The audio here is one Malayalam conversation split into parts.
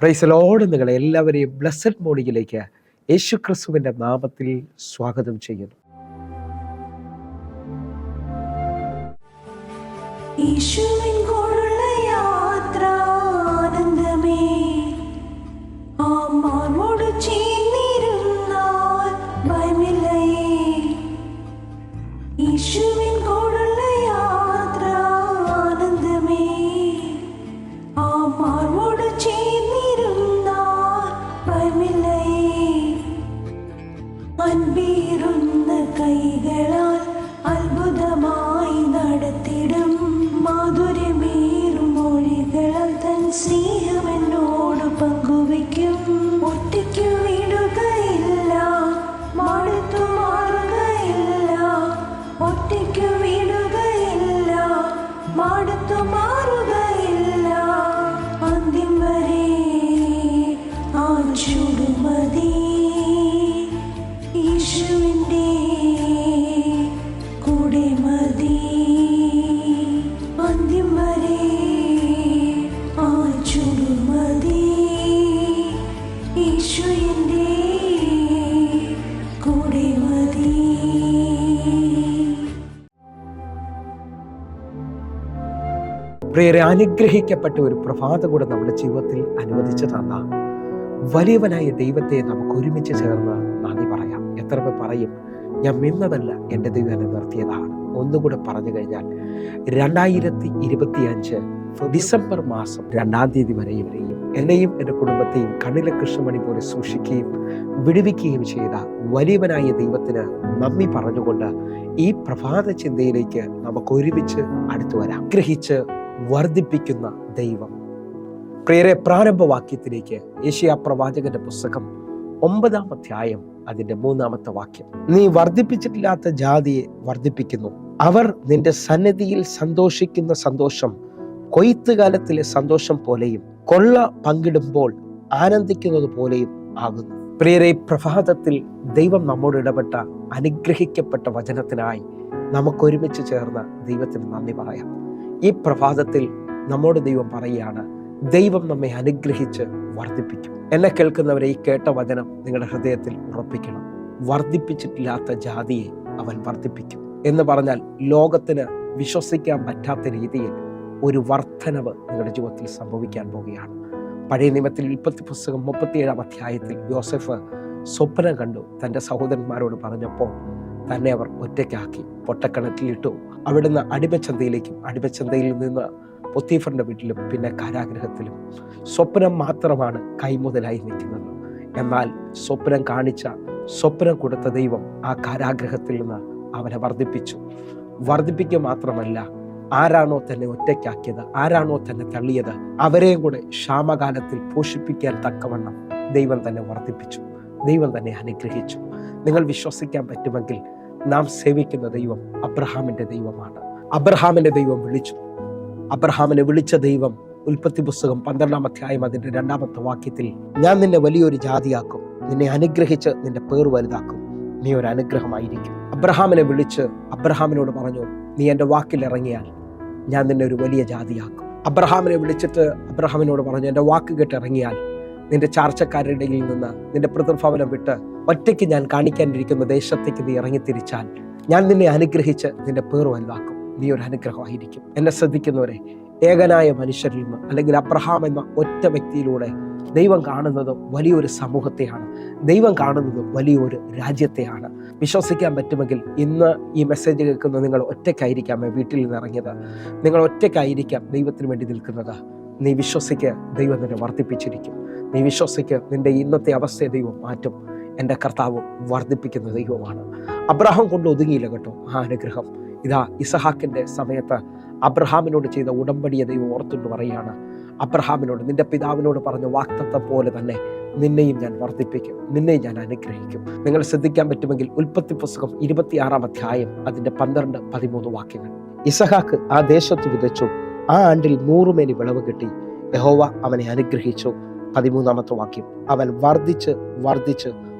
Praise the Lord. നിങ്ങളെ എല്ലാവരെയും ബ്ലെസ്സഡ് മോർണിംഗിലേക്ക് യേശു ക്രിസ്തുവിൻ്റെ നാമത്തിൽ സ്വാഗതം ചെയ്യുന്നു. യേശുവിൻകൂടുള്ള യാത്ര ആനന്ദമേ, ആത്മാവോട് ചേർന്നിരുന്നാൽ ഭയമില്ലയേ. യേശുവിൻകൂടുള്ള യാത്ര ആനന്ദമേ, ആത്മാവോട് ചേർന്നിരുന്നാൽ ഭയമില്ലയേ. അൻപീറുന്ന കൈകളാൽ അത്ഭുതമായി നടത്തിടും മാധുര്യമേറും മൊഴികളാൽ തൻ സ്നേഹം എന്നോട് പങ്കുവയ്ക്കും. ഒറ്റയ്ക്കു വിടുകയില്ല, മടുത്തു മാറുകയില്ല. ഒറ്റയ്ക്കു വിടുകയില്ല, മടുത്തു മാറുകയില്ല. അന്ത്യം വരെ ആ ചുടുമതി യേശുവിൻ്റെ കൂടെ മതി. അന്ത്യം വരെ ആ ചുടുമതി യേശുവിൻ്റെ കൂടെ മതി. പ്രിയരെ, അനുഗ്രഹിക്കപ്പെട്ട ഒരു പ്രഭാതം കൂടെ നമ്മുടെ ജീവിതത്തിൽ അനുവദിച്ചു തന്ന വലിയവനായ ദൈവത്തെ നമുക്ക് ഒരുമിച്ച് ചേർന്ന് നന്ദി പറയാം. എത്ര പേർ പറയും, ഞാൻ നിന്നതല്ല, എൻ്റെ ദൈവം എന്നെ നിർത്തിയതാണ്. ഒന്നുകൂടെ പറഞ്ഞു കഴിഞ്ഞാൽ 2025 ഡിസംബർ മാസം 2-ാം തീയതി വരെയും എന്നെയും എൻ്റെ കുടുംബത്തെയും കണ്ണിലെ കൃഷ്ണമണി പോലെ സൂക്ഷിക്കുകയും വിടുവിക്കുകയും ചെയ്ത വലിയവനായ ദൈവത്തിന് നന്ദി പറഞ്ഞുകൊണ്ട് ഈ പ്രഭാത ചിന്തയിലേക്ക് നമുക്ക് ഒരുമിച്ച് അടുത്തു വരാം. ഗ്രഹിച്ച് വർദ്ധിപ്പിക്കുന്ന ദൈവം. പ്രിയരെ, പ്രാരംഭവാക്യത്തിലേക്ക് യേശയ്യാ പ്രവാചകന്റെ പുസ്തകം 9-ാം അധ്യായം അതിന്റെ 3-ാമത്തെ വാക്യം. നീ വർദ്ധിപ്പിച്ചിട്ടില്ലാത്ത ജാതിയെ വർദ്ധിപ്പിക്കുന്നു, അവർ നിന്റെ സന്നിധിയിൽ സന്തോഷിക്കുന്ന സന്തോഷം കൊയ്ത്തുകാലത്തിലെ സന്തോഷം പോലെയും കൊള്ള പങ്കിടുമ്പോൾ ആനന്ദിക്കുന്നത് പോലെയും ആകുന്നു. പ്രിയരെ, പ്രഭാതത്തിൽ ദൈവം നമ്മോട് ഇടപെട്ട അനുഗ്രഹിക്കപ്പെട്ട വചനത്തിനായി നമുക്കൊരുമിച്ച് ചേർന്ന് ദൈവത്തിന് നന്ദി പറയാം. ഈ പ്രഭാതത്തിൽ നമ്മോട് ദൈവം പറയുകയാണ്, ദൈവം നമ്മെ അനുഗ്രഹിച്ച് വർദ്ധിപ്പിക്കും. എന്നെ കേൾക്കുന്നവരെ, ഈ കേട്ട വചനം നിങ്ങളുടെ ഹൃദയത്തിൽ ഉറപ്പിക്കണം. വർദ്ധിപ്പിച്ചിട്ടില്ലാത്ത ജാതിയെ അവൻ വർദ്ധിപ്പിക്കും എന്ന് പറഞ്ഞാൽ ലോകത്തിന് വിശ്വസിക്കാൻ പറ്റാത്ത രീതിയിൽ ഒരു വർധനവ് നിങ്ങളുടെ ജീവിതത്തിൽ സംഭവിക്കാൻ പോവുകയാണ്. പഴയ നിയമത്തിൽ ഉൽപ്പത്തി പുസ്തകം 37-ാം അധ്യായത്തിൽ യോസെഫ് സ്വപ്നം കണ്ടു. തൻ്റെ സഹോദരന്മാരോട് പറഞ്ഞപ്പോൾ തന്നെ അവർ ഒറ്റയ്ക്കാക്കി പൊട്ടക്കിണറ്റിലിട്ടു. അവിടുന്ന് അടിമച്ചന്തയിലേക്കും അടിമച്ചന്തയിൽ നിന്ന് പൊത്തീഫറിന്റെ വീട്ടിലും പിന്നെ കാരാഗ്രഹത്തിലും. സ്വപ്നം മാത്രമാണ് കൈമുതലായി നിൽക്കുന്നത്. എന്നാൽ സ്വപ്നം കാണിച്ച, സ്വപ്നം കൊടുത്ത ദൈവം ആ കാരാഗ്രഹത്തിൽ നിന്ന് അവനെ വർദ്ധിപ്പിച്ചു. വർദ്ധിപ്പിക്കുക മാത്രമല്ല, ആരാണോ തന്നെ ഒറ്റയ്ക്കാക്കിയത്, ആരാണോ തന്നെ തള്ളിയത്, അവരെയും കൂടെ ക്ഷാമകാലത്തിൽ പോഷിപ്പിക്കാൻ തക്കവണ്ണം ദൈവം തന്നെ വർദ്ധിപ്പിച്ചു, ദൈവം തന്നെ അനുഗ്രഹിച്ചു. നിങ്ങൾ വിശ്വസിക്കാൻ പറ്റുമെങ്കിൽ നാം സേവിക്കുന്ന ദൈവം അബ്രഹാമിന്റെ ദൈവമാണ്. അബ്രഹാമിന്റെ ദൈവം വിളിച്ചു. അബ്രഹാമിനെ വിളിച്ച ദൈവം ഉൽപ്പത്തി പുസ്തകം 12-ാം അധ്യായം അതിന്റെ 2-ാമത്തെ വാക്യത്തിൽ, ഞാൻ നിന്നെ വലിയൊരു ജാതിയാക്കും, നിന്നെ അനുഗ്രഹിച്ച് നിന്റെ പേർ വലുതാക്കും, നീ ഒരു അനുഗ്രഹമായിരിക്കും. അബ്രഹാമിനെ വിളിച്ച് അബ്രഹാമിനോട് പറഞ്ഞു, നീ എൻ്റെ വാക്കിൽ ഇറങ്ങിയാൽ ഞാൻ നിന്നെ ഒരു വലിയ ജാതിയാക്കും. അബ്രഹാമിനെ വിളിച്ചിട്ട് അബ്രഹാമിനോട് പറഞ്ഞു, എൻ്റെ വാക്ക് കേട്ട് ഇറങ്ങിയാൽ നിന്റെ ചാർച്ചക്കാരുടെ ഇടയിൽ നിന്ന് നിന്റെ പിതൃഭവനം വിട്ട് ഒറ്റയ്ക്ക് ഞാൻ കാണിക്കാനിരിക്കുന്ന ദേശത്തേക്ക് നീ ഇറങ്ങിത്തിരിച്ചാൽ ഞാൻ നിന്നെ അനുഗ്രഹിച്ച് നിന്റെ പേർ വലുതാക്കും, നീ ഒരു അനുഗ്രഹമായിരിക്കും. എന്നെ ശ്രദ്ധിക്കുന്നവരെ, ഏകനായ മനുഷ്യരിൽ നിന്ന് അല്ലെങ്കിൽ അബ്രഹാം എന്ന ഒറ്റ വ്യക്തിയിലൂടെ ദൈവം കാണുന്നത് വലിയൊരു സമൂഹത്തെയാണ്. ദൈവം കാണുന്നത് വലിയൊരു രാജ്യത്തെയാണ്. വിശ്വസിക്കാൻ പറ്റുമെങ്കിൽ ഇന്ന് ഈ മെസ്സേജ് കേൾക്കുന്ന നിങ്ങൾ ഒറ്റയ്ക്കായിരിക്കാം വീട്ടിൽ നിന്ന് ഇറങ്ങിയത്. നിങ്ങൾ ഒറ്റയ്ക്കായിരിക്കാം ദൈവത്തിന് വേണ്ടി നിൽക്കുന്നത്. നീ വിശ്വസിക്ക്, ദൈവം നിന്നെ വർദ്ധിപ്പിച്ചിരിക്കും. നീ വിശ്വസിക്ക്, നിന്റെ ഇന്നത്തെ അവസ്ഥയെ ദൈവം മാറ്റും. എൻ്റെ കർത്താവ് വർദ്ധിപ്പിക്കുന്ന ദൈവമാണ്. അബ്രഹാം കൊണ്ട് ഒതുങ്ങിയില്ല കേട്ടോ ആ അനുഗ്രഹം. ഇതാ ഇസഹാക്കിന്റെ സമയത്ത് അബ്രഹാമിനോട് ചെയ്ത ഉടമ്പടിയെ ദൈവം ഓർത്തുകൊണ്ട് പറയുകയാണ്, അബ്രഹാമിനോട്, നിന്റെ പിതാവിനോട് പറഞ്ഞ വാഗ്ദത്തം പോലെ തന്നെ നിന്നെയും ഞാൻ വർദ്ധിപ്പിക്കും, നിന്നെയും ഞാൻ അനുഗ്രഹിക്കും. നിങ്ങൾ ശ്രദ്ധിക്കാൻ പറ്റുമെങ്കിൽ ഉൽപ്പത്തി പുസ്തകം 26-ാം അധ്യായം അതിന്റെ 12-13 വാക്യങ്ങൾ. ഇസഹാക്ക് ആ ദേശത്ത് വിതച്ചു, ആ ആണ്ടിൽ 100 മേനി വിളവ് കിട്ടി, യഹോവ അവനെ അനുഗ്രഹിച്ചു. 13-ാമത്തെ വാക്യം, അവൻ വർദ്ധിച്ച് വർദ്ധിച്ച്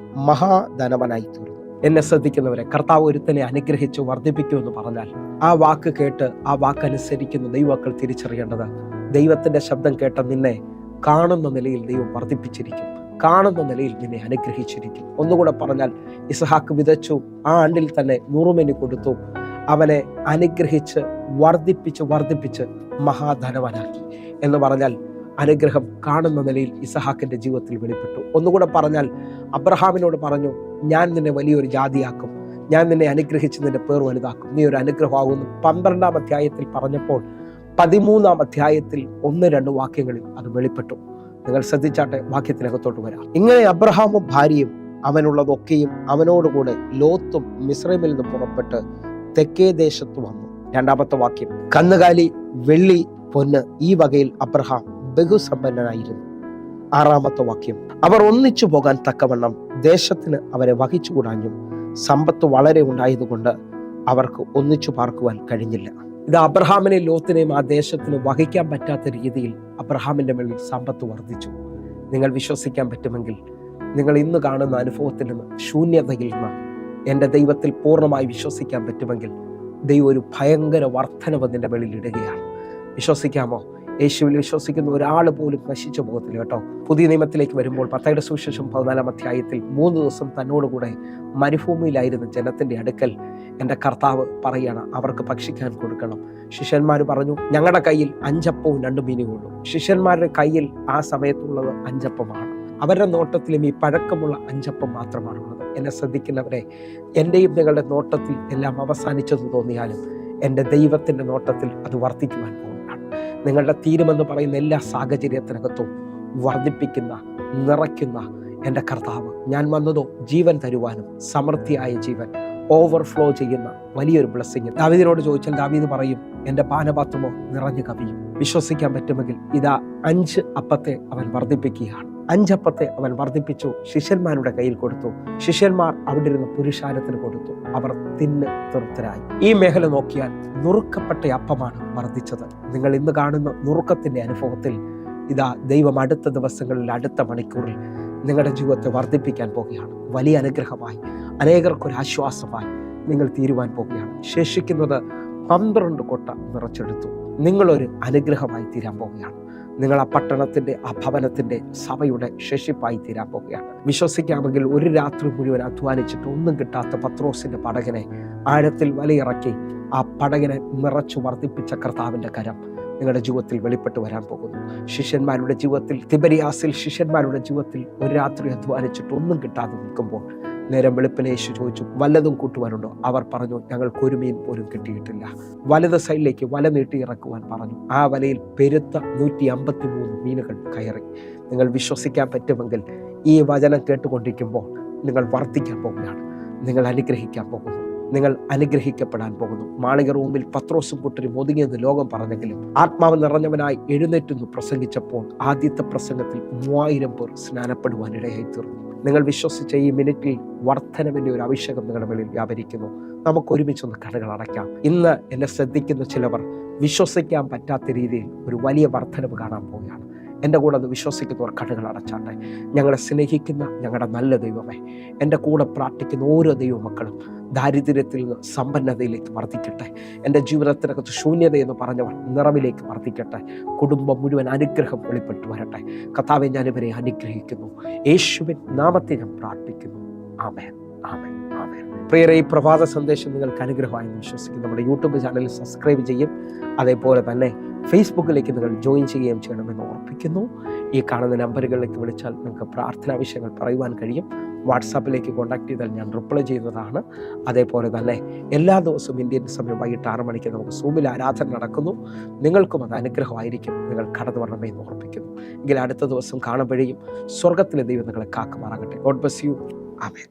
മഹാധനവനായി തീർന്നു. എന്നെ ശ്രദ്ധിക്കുന്നവരെ, കർത്താവ് ഒരുത്തനെ അനുഗ്രഹിച്ച് വർദ്ധിപ്പിക്കുമെന്ന് പറഞ്ഞാൽ ആ വാക്ക് കേട്ട് ആ വാക്കനുസരിക്കുന്ന ദൈവമക്കൾ തിരിച്ചറിയേണ്ടത്, ദൈവത്തിന്റെ ശബ്ദം കേട്ട നിന്നെ കാണുന്ന നിലയിൽ ദൈവം വർദ്ധിപ്പിച്ചിരിക്കും, കാണുന്ന നിലയിൽ നിന്നെ അനുഗ്രഹിച്ചിരിക്കും. ഒന്നുകൂടെ പറഞ്ഞാൽ, ഇസ്ഹാക്ക് വിതച്ചു, ആ ആണ്ടിൽ തന്നെ 100 മേനി കൊടുത്തു. അവനെ അനുഗ്രഹിച്ച് വർദ്ധിപ്പിച്ച് മഹാധനവാനാക്കി എന്ന് പറഞ്ഞാൽ അനുഗ്രഹം കാണുന്ന നിലയിൽ ഇസഹാക്കിന്റെ ജീവിതത്തിൽ വെളിപ്പെട്ടു. ഒന്നുകൂടെ പറഞ്ഞാൽ, അബ്രഹാമിനോട് പറഞ്ഞു, ഞാൻ നിന്നെ വലിയൊരു ജാതിയാക്കും, ഞാൻ നിന്നെ അനുഗ്രഹിച്ച് നിന്റെ പേർ വലുതാക്കും, നീ ഒരു അനുഗ്രഹമാകുന്നു. 12-ാം അധ്യായത്തിൽ പറഞ്ഞപ്പോൾ 13-ാം അധ്യായത്തിൽ 1-2 വാക്യങ്ങളിൽ അത് വെളിപ്പെട്ടു. നിങ്ങൾ ശ്രദ്ധിച്ചാട്ടെ, വാക്യത്തിനകത്തോട്ട് വരാം. ഇങ്ങനെ അബ്രഹാമും ഭാര്യയും അവനുള്ളതൊക്കെയും അവനോടുകൂടെ ലോത്തും മിസ്രൈമിൽ നിന്ന് പുറപ്പെട്ട് തെക്കേ ദേശത്ത് വന്നു. 2-ാമത്തെ വാക്യം, കന്നുകാലി, വെള്ളി, പൊന്ന് ഈ വകയിൽ അബ്രഹാം ബഹുസമ്പന്നനായിരുന്നു. 6-ാമത്തെ വാക്യം, അവർ ഒന്നിച്ചു പോകാൻ തക്കവണ്ണം ദേശത്തിന് അവരെ വഹിച്ചുകൂടാഞ്ഞും സമ്പത്ത് വളരെ ഉണ്ടായതുകൊണ്ട് അവർക്ക് ഒന്നിച്ചു പാർക്കുവാൻ കഴിഞ്ഞില്ല. ഇത് അബ്രഹാമിനെയും ലോത്തിനെയും ആ ദേശത്തിന് വഹിക്കാൻ പറ്റാത്ത രീതിയിൽ അബ്രഹാമിന്റെ മേളിൽ സമ്പത്ത് വർദ്ധിച്ചു. നിങ്ങൾ വിശ്വസിക്കാൻ പറ്റുമെങ്കിൽ, നിങ്ങൾ ഇന്ന് കാണുന്ന അനുഭവത്തിൽ നിന്ന്, ശൂന്യതയിൽ നിന്ന് എൻ്റെ ദൈവത്തിൽ പൂർണ്ണമായി വിശ്വസിക്കാൻ പറ്റുമെങ്കിൽ, ദൈവം ഒരു ഭയങ്കര വർധനവ് നിന്റെ മേളിൽ ഇടുകയാണ്. വിശ്വസിക്കാമോ? യേശുവിൽ വിശ്വസിക്കുന്ന ഒരാൾ പോലും നശിച്ചു പോകത്തില്ല കേട്ടോ. പുതിയ നിയമത്തിലേക്ക് വരുമ്പോൾ മത്തായിയുടെ സുവിശേഷം 14-ാം അധ്യായത്തിൽ 3 ദിവസം തന്നോടുകൂടെ മരുഭൂമിയിലായിരുന്ന ജനത്തിന്റെ അടുക്കൽ എൻ്റെ കർത്താവ് പറയാണ്, അവർക്ക് ഭക്ഷിക്കാൻ കൊടുക്കണം. ശിഷ്യന്മാർ പറഞ്ഞു, ഞങ്ങളുടെ കയ്യിൽ 5 അപ്പവും 2 മീനും ഉള്ളൂ. ശിഷ്യന്മാരുടെ കയ്യിൽ ആ സമയത്തുള്ളത് 5 അപ്പമാണ്. അവരുടെ നോട്ടത്തിലും ഈ പഴക്കമുള്ള 5 അപ്പം മാത്രമാണുള്ളത്. എന്നെ ശ്രദ്ധിക്കുന്നവരെ, എൻ്റെയും നിങ്ങളുടെ നോട്ടത്തിൽ എല്ലാം അവസാനിച്ചെന്ന് തോന്നിയാലും എൻ്റെ ദൈവത്തിൻ്റെ നോട്ടത്തിൽ അത് വർദ്ധിക്കുവാൻ പോകുന്നതാണ്. നിങ്ങളുടെ തീരുമെന്ന് പറയുന്ന എല്ലാ സാഹചര്യത്തിനകത്തും വർദ്ധിപ്പിക്കുന്ന, നിറയ്ക്കുന്ന എൻ്റെ കർത്താവ്, ഞാൻ വന്നതോ ജീവൻ തരുവാനും, സമൃദ്ധിയായ ജീവൻ, ഓവർഫ്ലോ ചെയ്യുന്ന വലിയൊരു ബ്ലെസ്സിങ്. ദാവീദിനോട് ചോദിച്ചാൽ ദാവീദ് പറയും, എൻ്റെ പാനപാത്രമോ നിറഞ്ഞു കവിയും. വിശ്വസിക്കാൻ പറ്റുമെങ്കിൽ ഇതാ 5 അപ്പത്തെ അവൻ വർദ്ധിപ്പിക്കുകയാണ്. 5 അപ്പത്തെ അവൻ വർദ്ധിപ്പിച്ചു, ശിഷ്യന്മാരുടെ കയ്യിൽ കൊടുത്തു. ശിഷ്യന്മാർ അവിടെ ഇരുന്ന് പുരുഷാരത്തിന് കൊടുത്തു. അവർ തിന്ന് തൃപ്തരായി. ഈ മേഖല നോക്കിയാൽ നുറുക്കപ്പെട്ട അപ്പമാണ് വർദ്ധിച്ചത്. നിങ്ങൾ ഇന്ന് കാണുന്ന നുറുക്കത്തിന്റെ അനുഭവത്തിൽ ഇതാ ദൈവം അടുത്ത ദിവസങ്ങളിൽ, അടുത്ത മണിക്കൂറിൽ നിങ്ങളുടെ ജീവിതത്തെ വർദ്ധിപ്പിക്കാൻ പോവുകയാണ്. വലിയ അനുഗ്രഹമായി, അനേകർക്കൊരു ആശ്വാസമായി നിങ്ങൾ തീരുവാൻ പോവുകയാണ്. ശേഷിക്കുന്നത് 12 കൊട്ട നിറച്ചെടുത്തു. നിങ്ങളൊരു അനുഗ്രഹമായി തീരാൻ പോവുകയാണ്. നിങ്ങൾ ആ പട്ടണത്തിന്റെ, ആ ഭവനത്തിന്റെ, സഭയുടെ ശേഷിപ്പായി തീരാൻ പോവുകയാണ്. വിശ്വസിക്കാമെങ്കിൽ ഒരു രാത്രി മുഴുവൻ അധ്വാനിച്ചിട്ട് ഒന്നും കിട്ടാത്ത പത്രോസിന്റെ പടകനെ ആഴത്തിൽ വലയിറക്കി ആ പടകനെ നിറച്ചു വർദ്ധിപ്പിച്ച കർത്താവിന്റെ കരം നിങ്ങളുടെ ജീവിതത്തിൽ വെളിപ്പെട്ട് വരാൻ പോകുന്നു. ശിഷ്യന്മാരുടെ ജീവിതത്തിൽ, തിബരിയാസിൽ ശിഷ്യന്മാരുടെ ജീവിതത്തിൽ ഒരു രാത്രി അധ്വാനിച്ചിട്ട് ഒന്നും കിട്ടാതെ നിൽക്കുമ്പോൾ നേരം വെളുപ്പിനെ യേശു ചോദിച്ചു, വല്ലതും കൂട്ടുവാനുണ്ടോ? അവർ പറഞ്ഞു, ഞങ്ങൾക്ക് ഒരു മീൻ പോലും കിട്ടിയിട്ടില്ല. വലത് സൈഡിലേക്ക് വല നീട്ടി ഇറക്കുവാൻ പറഞ്ഞു. ആ വലയിൽ പെരുത്ത 153 മീനുകൾ കയറി. നിങ്ങൾ വിശ്വസിക്കാൻ പറ്റുമെങ്കിൽ ഈ വചനം കേട്ടുകൊണ്ടിരിക്കുമ്പോൾ നിങ്ങൾ വർദ്ധിക്കാൻ പോകുകയാണ്. നിങ്ങൾ അനുഗ്രഹിക്കാൻ പോകുന്നു. നിങ്ങൾ അനുഗ്രഹിക്കപ്പെടാൻ പോകുന്നു. മാളിക റൂമിൽ പത്രോസും കൂട്ടരും ഒതുങ്ങിയെന്ന് ലോകം പറഞ്ഞെങ്കിലും ആത്മാവ് നിറഞ്ഞവനായി എഴുന്നേറ്റെന്ന് പ്രസംഗിച്ചപ്പോൾ ആദ്യത്തെ പ്രസംഗത്തിൽ 3000 പേർ സ്നാനപ്പെടുവാൻ ഇടയായി തീർന്നു. നിങ്ങൾ വിശ്വസിച്ച ഈ മിനിറ്റിൽ വർധനവിൻ്റെ ഒരു അഭിഷേകം നിങ്ങളുടെ മേളിൽ വ്യാപരിക്കുന്നു. നമുക്ക് ഒരുമിച്ചൊന്ന് കണ്ണുകൾ അടയ്ക്കാം. ഇന്ന് എന്നെ ശ്രദ്ധിക്കുന്ന ചിലവർ വിശ്വസിക്കാൻ പറ്റാത്ത രീതിയിൽ ഒരു വലിയ വർധനവ് കാണാൻ പോവുകയാണ്. എൻ്റെ കൂടെ അത് വിശ്വസിക്കുന്നവർ കണ്ണുകൾ അടച്ചാട്ടെ. ഞങ്ങളെ സ്നേഹിക്കുന്ന ഞങ്ങളുടെ നല്ല ദൈവമേ, എൻ്റെ കൂടെ പ്രാർത്ഥിക്കുന്ന ഓരോ ദൈവമക്കളും ദാരിദ്ര്യത്തിൽ നിന്ന് സമ്പന്നതയിലേക്ക് വർദ്ധിക്കട്ടെ. എൻ്റെ ജീവിതത്തിനകത്ത് ശൂന്യതയെന്ന് പറഞ്ഞവർ നിറവിലേക്ക് വർദ്ധിക്കട്ടെ. കുടുംബം മുഴുവൻ അനുഗ്രഹം വെളിപ്പെട്ടു വരട്ടെ. കർത്താവേ, ഞാൻ ഇവരെ അനുഗ്രഹിക്കുന്നു. യേശുവിൻ നാമത്തിൽ ഞാൻ പ്രാർത്ഥിക്കുന്നു. ആമേൻ, ആമേൻ, ആമേൻ. പ്രിയരെ, ഈ പ്രഭാത സന്ദേശം നിങ്ങൾക്ക് അനുഗ്രഹമായി വിശ്വസിക്കുന്നു. നമ്മുടെ യൂട്യൂബ് ചാനലിൽ സബ്സ്ക്രൈബ് ചെയ്യും. അതേപോലെ തന്നെ ഫേസ്ബുക്കിലേക്ക് നിങ്ങൾ ജോയിൻ ചെയ്യുകയും ചെയ്യണമെന്ന് ഓർപ്പിക്കുന്നു. ഈ കാണുന്ന നമ്പറുകളിലേക്ക് വിളിച്ചാൽ നിങ്ങൾക്ക് പ്രാർത്ഥനാ വിഷയങ്ങൾ പറയുവാൻ കഴിയും. വാട്സാപ്പിലേക്ക് കോൺടാക്ട് ചെയ്താൽ ഞാൻ റിപ്ലൈ ചെയ്യുന്നതാണ്. അതേപോലെ തന്നെ എല്ലാ ദിവസവും ഇന്ത്യൻ സമയം വൈകിട്ട് 6 മണിക്ക് നമുക്ക് സൂമിൽ ആരാധന നടക്കുന്നു. നിങ്ങൾക്കും അത് അനുഗ്രഹമായിരിക്കും. നിങ്ങൾ കടന്നു വരണമേ എന്ന് ഓർപ്പിക്കുന്നു. എങ്കിൽ അടുത്ത ദിവസം കാണുമ്പോഴേയും സ്വർഗത്തിലെ ദൈവം നിങ്ങളെ കാക്കുമാറാകട്ടെ. God bless you. ആമേൻ.